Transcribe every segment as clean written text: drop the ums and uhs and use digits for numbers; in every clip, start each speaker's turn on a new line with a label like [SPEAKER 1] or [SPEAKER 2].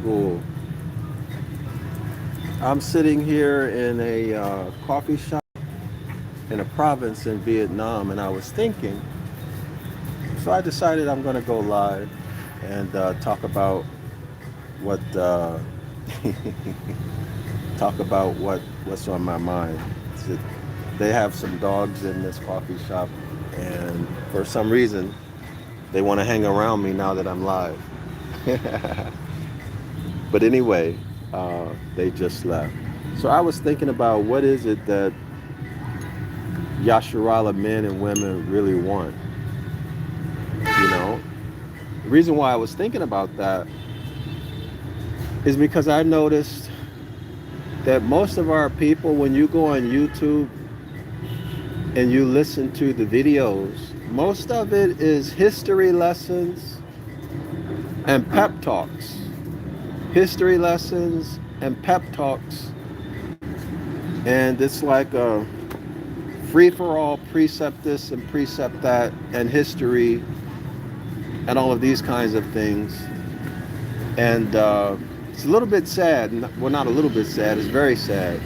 [SPEAKER 1] school. I'm sitting here in a coffee shop in a province in Vietnam, and I was thinking, so I decided I'm going to go live and talk about what talk about what's on my mind. So they have some dogs in this coffee shop, and for some reason, they want to hang around me now that I'm live. But anyway, they just left. So I was thinking about what is it that Yasharala men and women really want. You know, the reason why I was thinking about that is because I noticed that most of our people, when you go on YouTube and you listen to the videos, most of it is history lessons and pep talks. History lessons and pep talks. And it's like a free-for-all, precept this and precept that, and history, and all of these kinds of things. And it's a little bit sad, well, not a little bit sad, it's very sad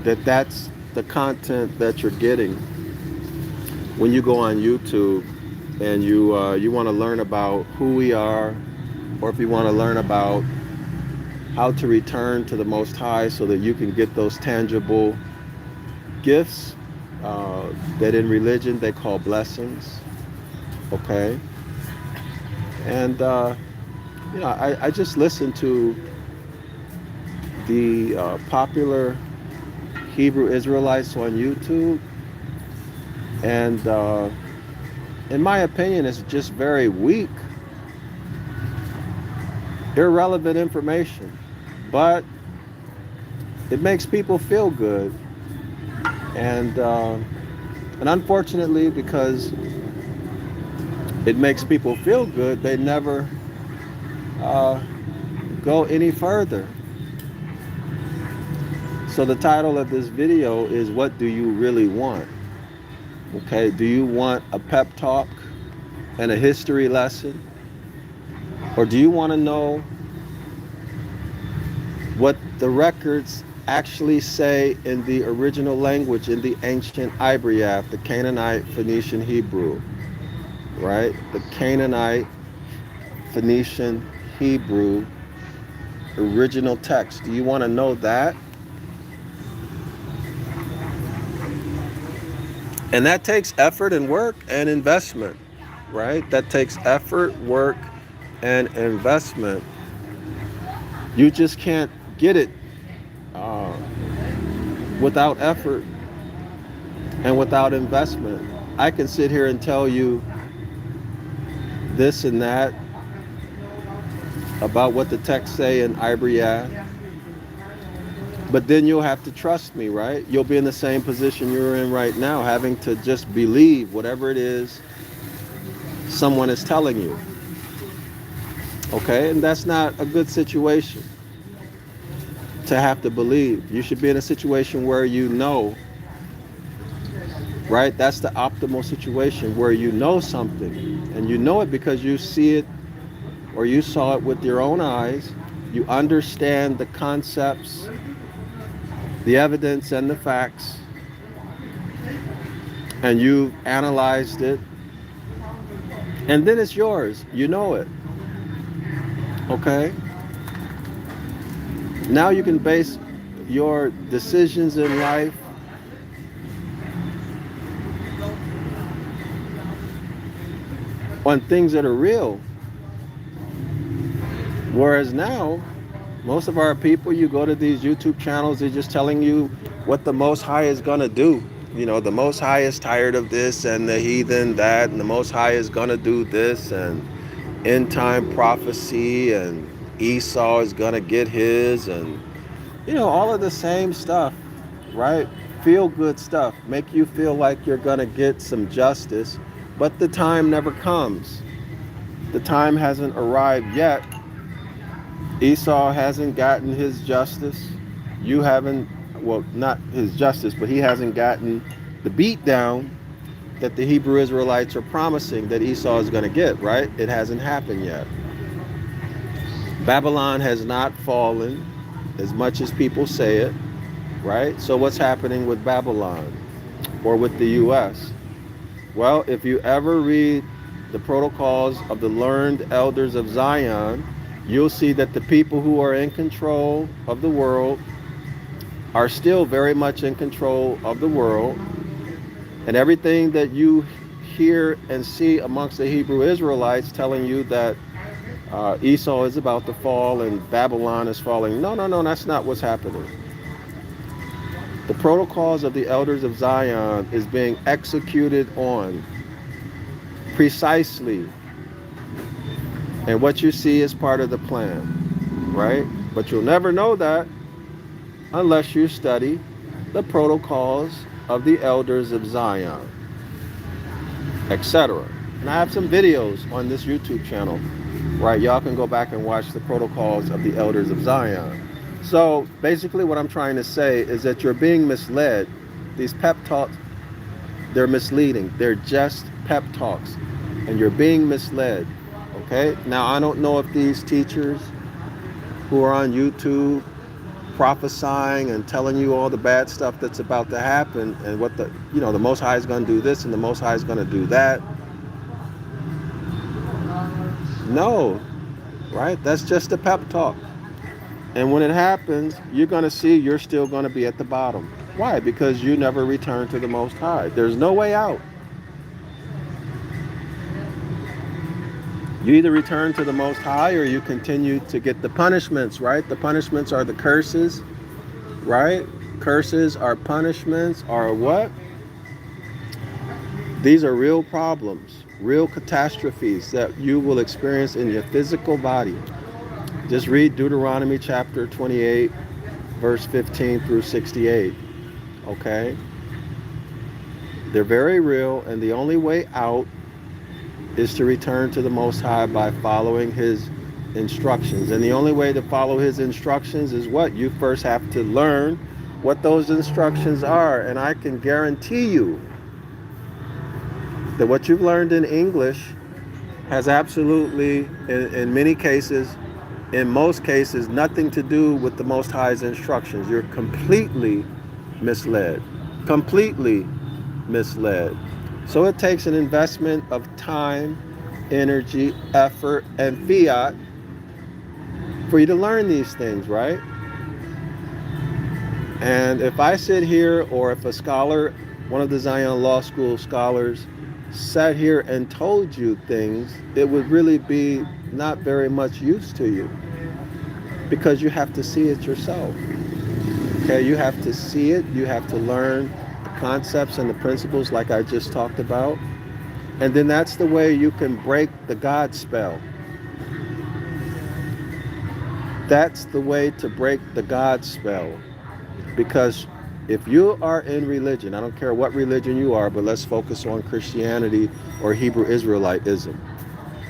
[SPEAKER 1] that that's the content that you're getting when you go on YouTube and you want to learn about who we are, or if you want to learn about how to return to the Most High so that you can get those tangible gifts that in religion they call blessings. Okay? And I just listened to the popular Hebrew Israelites on YouTube, and in my opinion, it's just very weak, irrelevant information, but it makes people feel good, and unfortunately, because it makes people feel good, they never go any further. So the title of this video is, what do you really want? Okay, do you want a pep talk and a history lesson? Or do you want to know what the records actually say in the original language, in the Ancient Ibaryath, the Canaanite Phoenician Hebrew, right? The Canaanite Phoenician Hebrew original text. Do you want to know that? And that takes effort and work and investment, right? That takes effort, work, and investment. You just can't get it without effort and without investment. I can sit here and tell you this and that about what the texts say in Ibaryath, but then you'll have to trust me, right? You'll be in the same position you're in right now, having to just believe whatever it is someone is telling you. Okay? And that's not a good situation to have to believe. You should be in a situation where you know, right? That's the optimal situation, where you know something, and you know it because you see it or you saw it with your own eyes. You understand the concepts, the evidence, and the facts, and you've analyzed it, and then it's yours. You know it. Okay? Now you can base your decisions in life on things that are real. Whereas now, most of our people, you go to these YouTube channels, they're just telling you what the Most High is going to do. You know, the Most High is tired of this, and the heathen that, and the Most High is going to do this, and end time prophecy, and Esau is going to get his, and, you know, all of the same stuff, right? Feel good stuff. Make you feel like you're going to get some justice, but the time never comes. The time hasn't arrived yet. Esau hasn't gotten his justice. You haven't, well, not his justice, but he hasn't gotten the beat down that the Hebrew Israelites are promising that Esau is going to get, right? It hasn't happened yet. Babylon has not fallen as much as people say it, right? So what's happening with Babylon or with the U.S.? Well, if you ever read the protocols of the learned elders of Zion, you'll see that the people who are in control of the world are still very much in control of the world. And everything that you hear and see amongst the Hebrew Israelites telling you that Esau is about to fall and Babylon is falling. No, no, no, that's not what's happening. The protocols of the elders of Zion is being executed on precisely. And what you see is part of the plan, right? But you'll never know that unless you study the protocols of the elders of Zion, etc. And I have some videos on this YouTube channel, right? Y'all can go back and watch the protocols of the elders of Zion. So basically what I'm trying to say is that you're being misled. These pep talks, they're misleading. They're just pep talks, and you're being misled, okay? Now, I don't know if these teachers who are on YouTube prophesying and telling you all the bad stuff that's about to happen and what the Most High is going to do this and the Most High is going to do that. No, right? That's just a pep talk. And when it happens, you're going to see you're still going to be at the bottom. Why? Because you never return to the Most High. There's no way out. You either return to the Most High or you continue to get the punishments, right? The punishments are the curses, right? Curses are punishments are what? These are real problems, real catastrophes that you will experience in your physical body. Just read Deuteronomy chapter 28, verse 15 through 68, okay? They're very real, and the only way out is to return to the Most High by following His instructions. And the only way to follow His instructions is what? You first have to learn what those instructions are. And I can guarantee you that what you've learned in English has absolutely, in many cases, in most cases, nothing to do with the Most High's instructions. You're completely misled. Completely misled. So it takes an investment of time, energy, effort, and fiat for you to learn these things, right? And if I sit here, or if a scholar, one of the Zion Law School scholars, sat here and told you things, it would really be not very much use to you, because you have to see it yourself. Okay, you have to see it, you have to learn the concepts and the principles like I just talked about, and then that's the way you can break the God spell. That's the way to break the God spell. Because if you are in religion, I don't care what religion you are, but let's focus on Christianity or Hebrew Israelitism.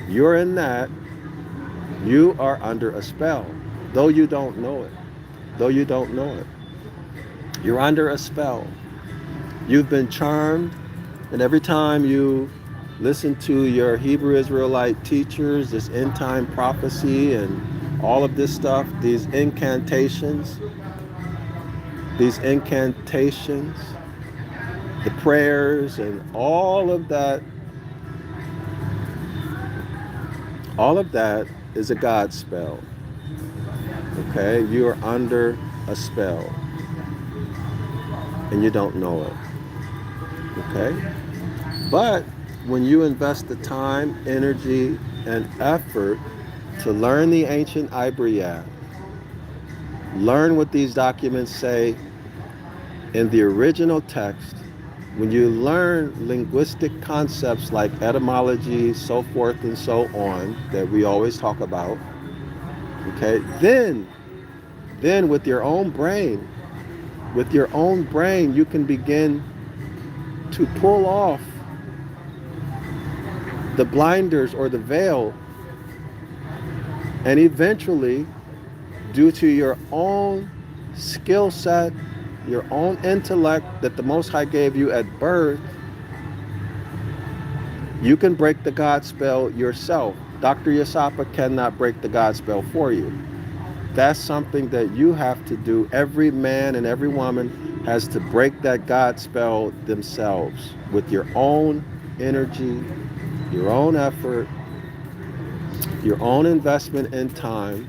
[SPEAKER 1] You're in that, you are under a spell, though you don't know it. Though you don't know it. You're under a spell. You've been charmed, and every time you listen to your Hebrew Israelite teachers, this end time prophecy and all of this stuff, these incantations, the prayers and all of that is a God spell. Okay, you are under a spell and you don't know it. Okay, but when you invest the time, energy, and effort to learn the Ancient Ibaryath, learn what these documents say in the original text, when you learn linguistic concepts like etymology, so forth and so on, that we always talk about, okay, then with your own brain, you can begin to pull off the blinders or the veil, and eventually, due to your own skill set, your own intellect that the Most High gave you at birth, you can break the God spell yourself. DrYasapa cannot break the God spell for you. That's something that you have to do. Every man and every woman has to break that God spell themselves with your own energy, your own effort, your own investment in time,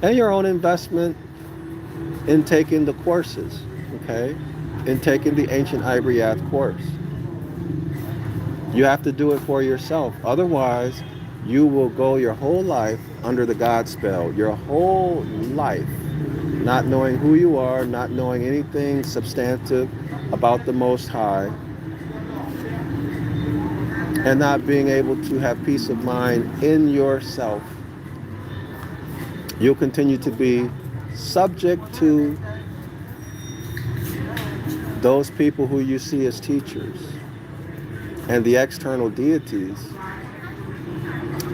[SPEAKER 1] and your own investment in taking the courses, okay? In taking the Ancient Ibaryath course. You have to do it for yourself. Otherwise, you will go your whole life under the God spell, your whole life, not knowing who you are, not knowing anything substantive about the Most High, and not being able to have peace of mind in yourself. You'll continue to be subject to those people who you see as teachers and the external deities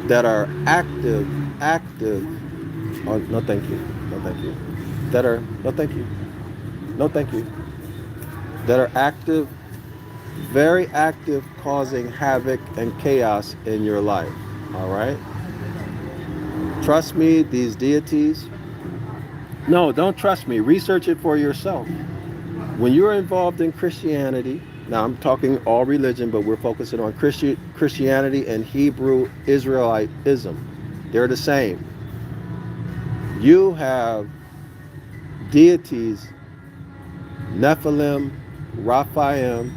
[SPEAKER 1] that are active, oh, no thank you, no thank you, that are, no thank you, no thank you, that are active, very active, causing havoc and chaos in your life, all right? Trust me, these deities, no, don't trust me, research it for yourself. When you're involved in Christianity, now I'm talking all religion, but we're focusing on Christianity and Hebrew Israelitism. They're the same. You have deities, Nephilim, Raphaim,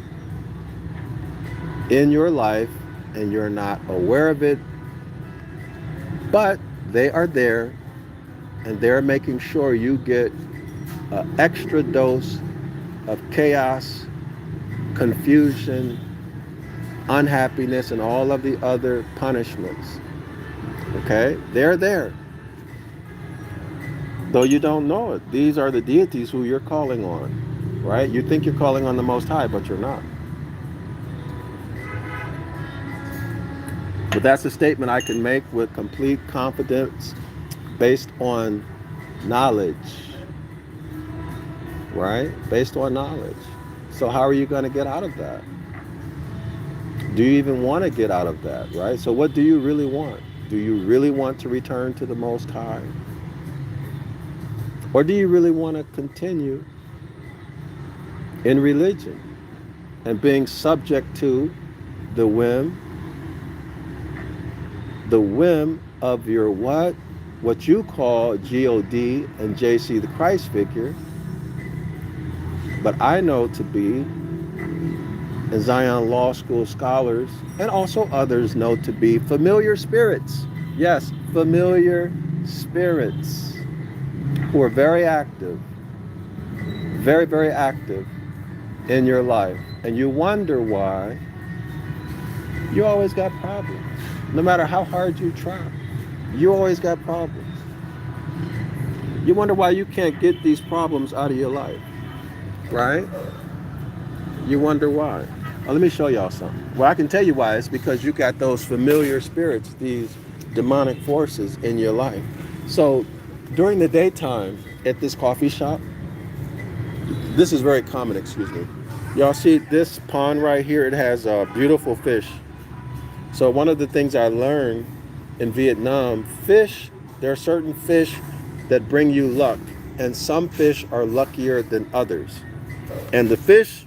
[SPEAKER 1] in your life, and you're not aware of it, but they are there, and they're making sure you get an extra dose of chaos, confusion, unhappiness, and all of the other punishments. Okay? They're there. Though you don't know it. These are the deities who you're calling on. Right? You think you're calling on the Most High, but you're not. But that's a statement I can make with complete confidence based on knowledge. Right? Based on knowledge. So how are you going to get out of that? Do you even want to get out of that, right? So what do you really want? Do you really want to return to the Most High? Or do you really want to continue in religion and being subject to the whim of your what you call God and JC the Christ figure, but I know to be, and Zion Law School scholars and also others know to be, familiar spirits. Yes, familiar spirits who are very active, very, very active in your life. And you wonder why you always got problems. No matter how hard you try, you always got problems. You wonder why you can't get these problems out of your life, right? You wonder why. Well, let me show y'all something. Well, I can tell you why. It's because you got those familiar spirits, these demonic forces in your life. So during the daytime at this coffee shop, this is very common, excuse me. Y'all see this pond right here? It has beautiful fish. So one of the things I learned in Vietnam, there are certain fish that bring you luck, and some fish are luckier than others. And the fish,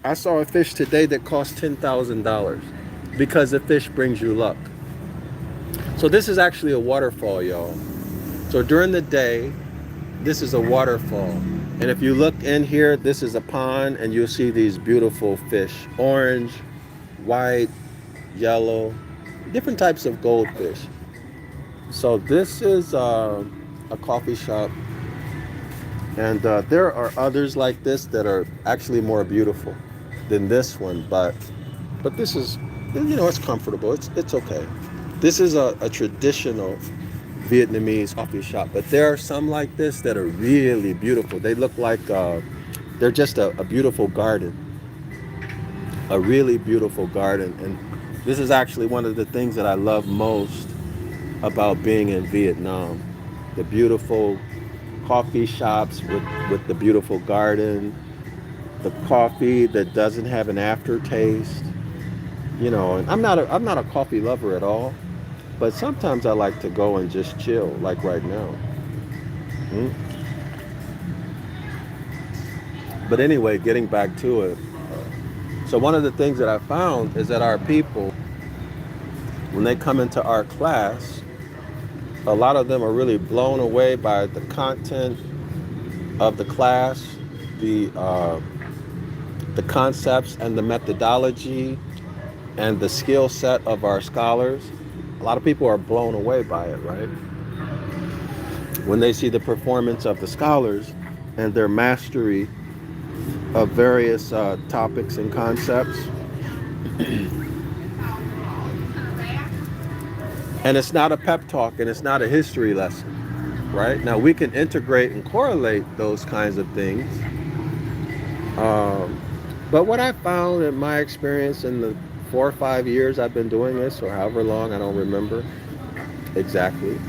[SPEAKER 1] I saw a fish today that cost $10,000 because the fish brings you luck. So this is actually a waterfall, y'all. So during the day, this is a waterfall. And if you look in here, this is a pond, and you'll see these beautiful fish. Orange, white, yellow, different types of goldfish. So this is a coffee shop. And there are others like this that are actually more beautiful than this one. But this is, it's comfortable. It's okay. This is a traditional Vietnamese coffee shop, but there are some like this that are really beautiful. They look like they're just a beautiful garden, a really beautiful garden. And this is actually one of the things that I love most about being in Vietnam. The beautiful coffee shops with the beautiful garden, the coffee that doesn't have an aftertaste. And I'm not a coffee lover at all. But sometimes I like to go and just chill, like right now. Mm. But anyway, getting back to it. So one of the things that I found is that our people, when they come into our class, a lot of them are really blown away by the content of the class, the uh, the concepts and the methodology and the skill set of our scholars. A lot of people are blown away by it, right? When they see the performance of the scholars and their mastery of various topics and concepts. And it's not a pep talk and it's not a history lesson, right? Now we can integrate and correlate those kinds of things. But what I found in my experience in the 4 or 5 years I've been doing this, or however long, I don't remember exactly,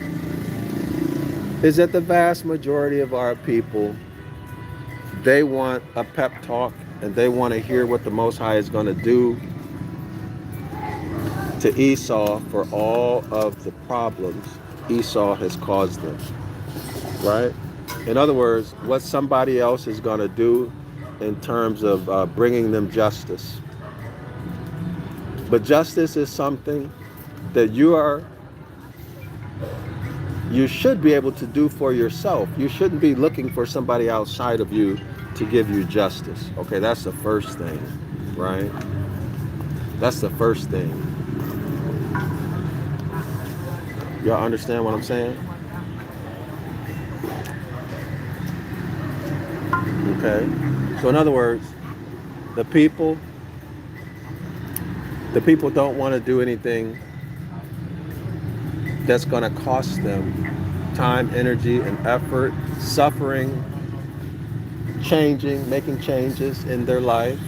[SPEAKER 1] is that the vast majority of our people, they want a pep talk and they want to hear what the Most High is going to do to Esau for all of the problems Esau has caused them, right? In other words, what somebody else is going to do in terms of bringing them justice. But justice is something that you should be able to do for yourself. You shouldn't be looking for somebody outside of you to give you justice. Okay, that's the first thing, right? That's the first thing. Y'all understand what I'm saying? Okay. So in other words, the people don't want to do anything that's going to cost them time, energy, and effort, suffering, changing, making changes in their life,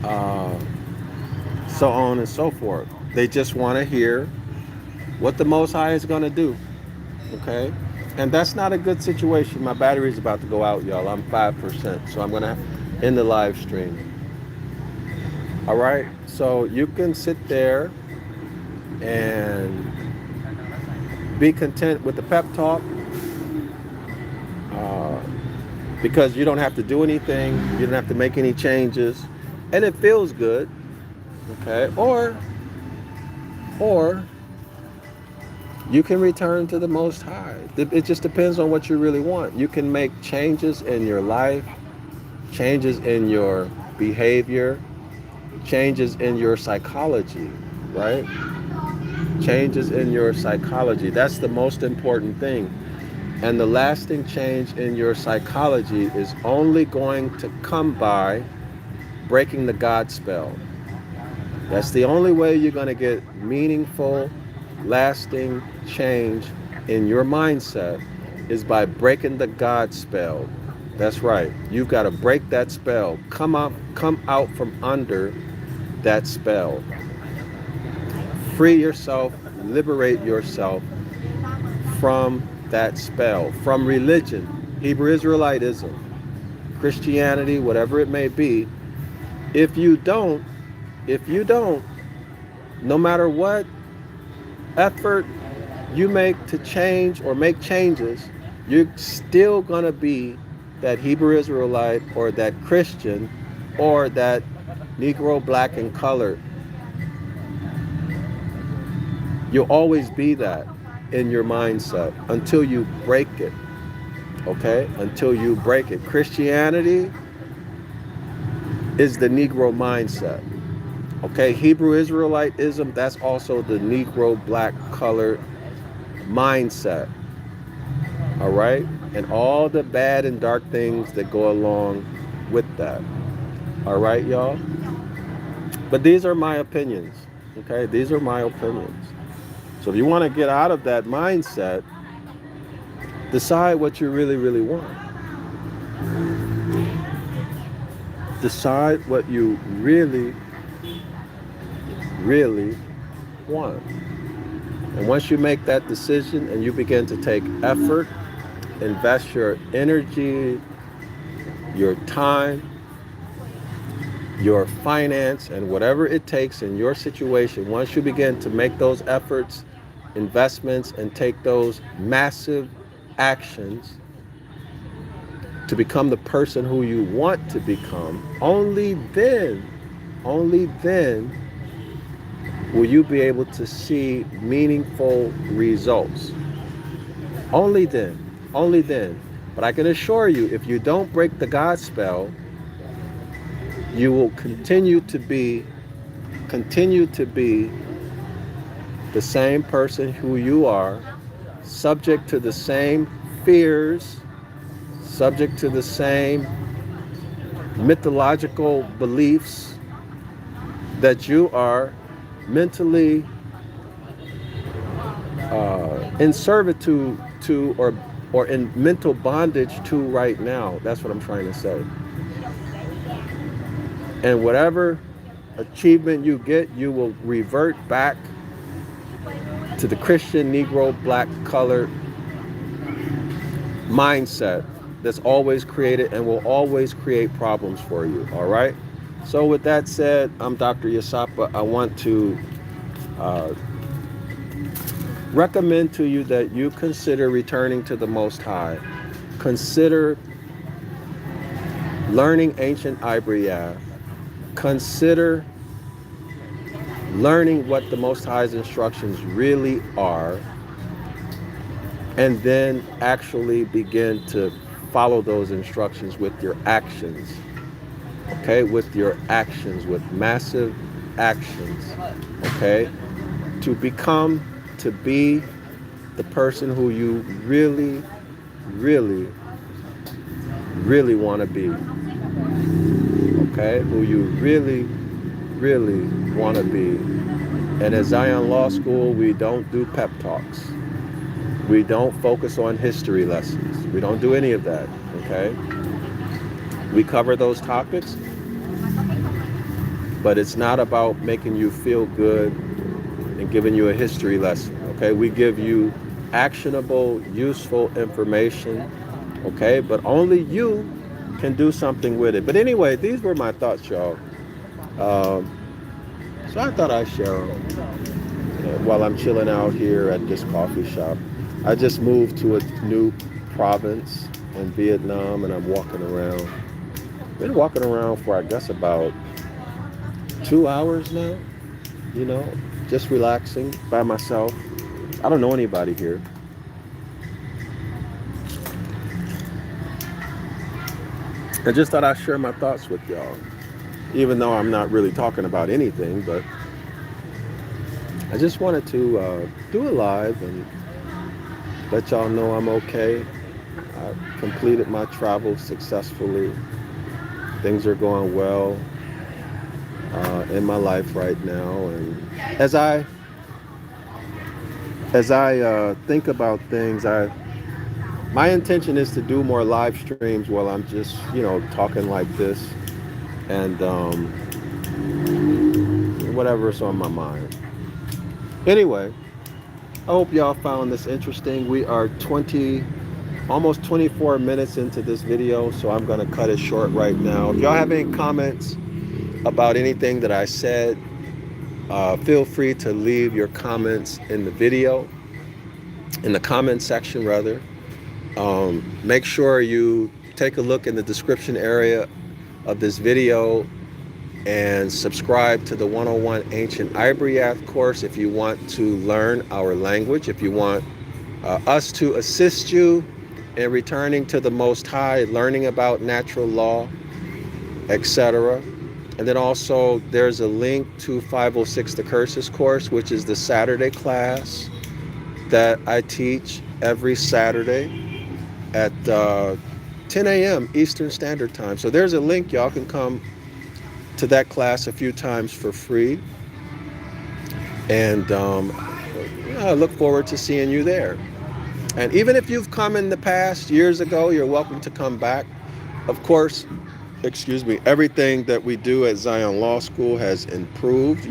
[SPEAKER 1] so on and so forth. They just want to hear what the Most High is going to do, okay? And that's not a good situation. My battery's about to go out, y'all. I'm 5%, so I'm going to end the live stream. All right? So you can sit there and be content with the pep talk, because you don't have to do anything. You don't have to make any changes. And it feels good, okay? Or you can return to the Most High. It just depends on what you really want. You can make changes in your life, changes in your behavior, changes in your psychology, right? Changes in your psychology. That's the most important thing. And the lasting change in your psychology is only going to come by breaking the God spell. That's the only way you're going to get meaningful, lasting change in your mindset, is by breaking the God spell. That's right. You've got to break that spell. Come out from under that spell. Free yourself, liberate yourself from that spell, from religion, Hebrew Israelitism, Christianity, whatever it may be. If you don't, no matter what effort you make to change or make changes, you're still going to be that Hebrew Israelite or that Christian or that Negro, black, and colored. You'll always be that in your mindset until you break it, okay? Until you break it. Christianity is the Negro mindset, okay? Hebrew Israelitism, that's also the Negro, black, colored mindset, all right? And all the bad and dark things that go along with that, all right, y'all? But these are my opinions, okay? These are my opinions. So if you want to get out of that mindset, decide what you really, really want. Decide what you really, really want. And once you make that decision and you begin to take effort, invest your energy, your time, your finance, and whatever it takes in your situation, once you begin to make those efforts, investments, and take those massive actions to become the person who you want to become, only then will you be able to see meaningful results. Only then. But I can assure you, if you don't break the God spell, you will continue to be the same person who you are, subject to the same fears, subject to the same mythological beliefs that you are mentally in servitude to, or in mental bondage to right now. That's what I'm trying to say. And whatever achievement you get, you will revert back to the Christian, Negro, black, colored mindset that's always created and will always create problems for you. All right. So with that said, I'm DrYasapa. I want to recommend to you that you consider returning to the Most High. Consider learning Ancient Ibaryath. Consider learning what the Most High's instructions really are, and then actually begin to follow those instructions with your actions. Okay, with your actions, with massive actions. Okay, to be the person who you really want to be. Okay, who you really want to be. And at Zion Law School, we don't do pep talks. We don't focus on history lessons. We don't do any of that. Okay, we cover those topics, but it's not about making you feel good and giving you a history lesson. Okay, we give you actionable, useful information. Okay, but only you can do something with it. But anyway, these were my thoughts, y'all. So I thought I'd share them while I'm chilling out here at this coffee shop. I just moved to a new province in Vietnam, and I'm walking around. Been walking around for, I guess, about 2 hours now, just relaxing by myself. I don't know anybody here. I just thought I'd share my thoughts with y'all, even though I'm not really talking about anything, but I just wanted to do it live and let y'all know I'm okay. I completed my travel successfully. Things are going well in my life right now, and as I think about things, my intention is to do more live streams while I'm just talking like this, and whatever's on my mind. Anyway, I hope y'all found this interesting. We are almost 24 minutes into this video, so I'm gonna cut it short right now. If y'all have any comments about anything that I said, feel free to leave your comments in the video, in the comment section rather. Make sure you take a look in the description area of this video and subscribe to the 101 Ancient Ibaryath course if you want to learn our language, if you want us to assist you in returning to the Most High, learning about natural law, etc. And then also there's a link to 506 The Curses course, which is the Saturday class that I teach every Saturday at 10 a.m. Eastern Standard Time. So there's a link. Y'all can come to that class a few times for free. And I look forward to seeing you there. And even if you've come in the past years ago, you're welcome to come back. Of course, everything that we do at Zion Law School has improved.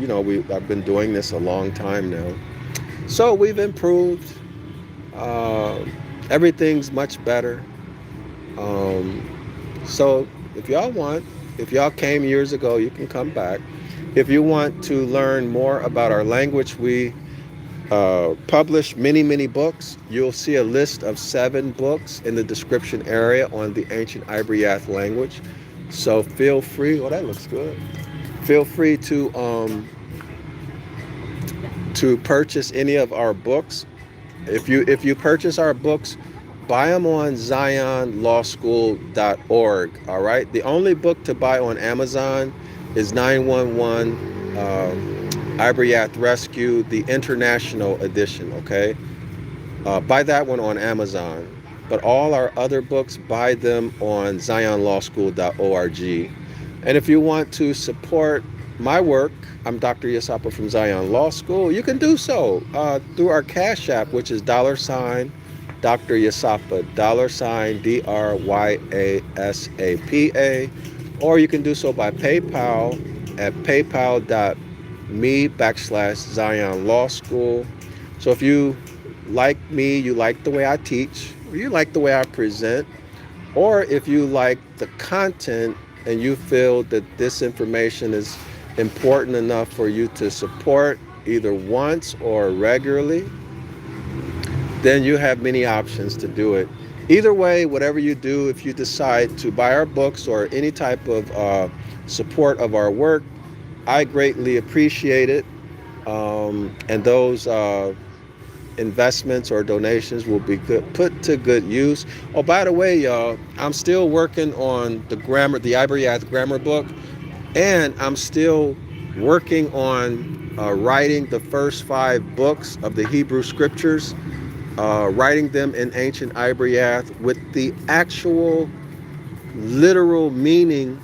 [SPEAKER 1] I've been doing this a long time now. So we've improved. Everything's much better. So if y'all want, If y'all came years ago, you can come back. If you want to learn more about our language, we publish many, many books. You'll see a list of 7 books in the description area on the Ancient Ibaryath language. So feel free. Oh, that looks good. Feel free to purchase any of our books. If you purchase our books, buy them on zionlawschool.org. All right. The only book to buy on Amazon is 911 Ibaryath Rescue, the international edition. Okay. Buy that one on Amazon. But all our other books, buy them on zionlawschool.org. And if you want to support my work, I'm DrYasapa from Zion Law School. You can do so through our Cash App, which is $DrYasapa, $DrYasapa, or you can do so by PayPal at paypal.me/Zion Law School. So if you like me, you like the way I teach, or you like the way I present, or if you like the content and you feel that this information is important enough for you to support either once or regularly, then you have many options to do it. Either way, whatever you do, if you decide to buy our books or any type of support of our work, I greatly appreciate it. And those investments or donations will be put to good use. Oh, by the way, y'all, I'm still working on the Ibaryath grammar book, and I'm still working on writing the first 5 books of the Hebrew scriptures, writing them in Ancient Ibaryath with the actual literal meaning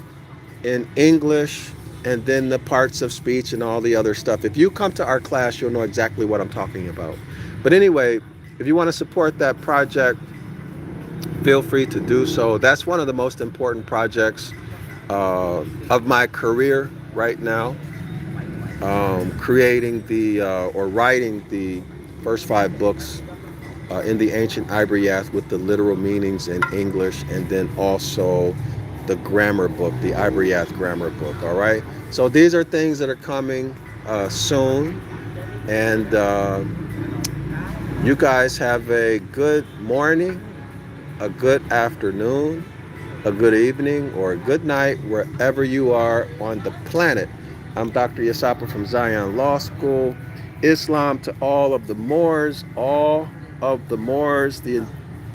[SPEAKER 1] in English, and then the parts of speech and all the other stuff. If you come to our class, you'll know exactly what I'm talking about. But anyway, if you want to support that project, feel free to do so. That's one of the most important projects of my career right now. Creating or writing the first 5 books in the Ancient Ibaryath with the literal meanings in English, and then also the grammar book, the Ibaryath grammar book. All right. So these are things that are coming soon, and you guys have a good morning, a good afternoon, a good evening, or a good night wherever you are on the planet. I'm DrYasapa from Zion Law School. Islam to all of the Moors, the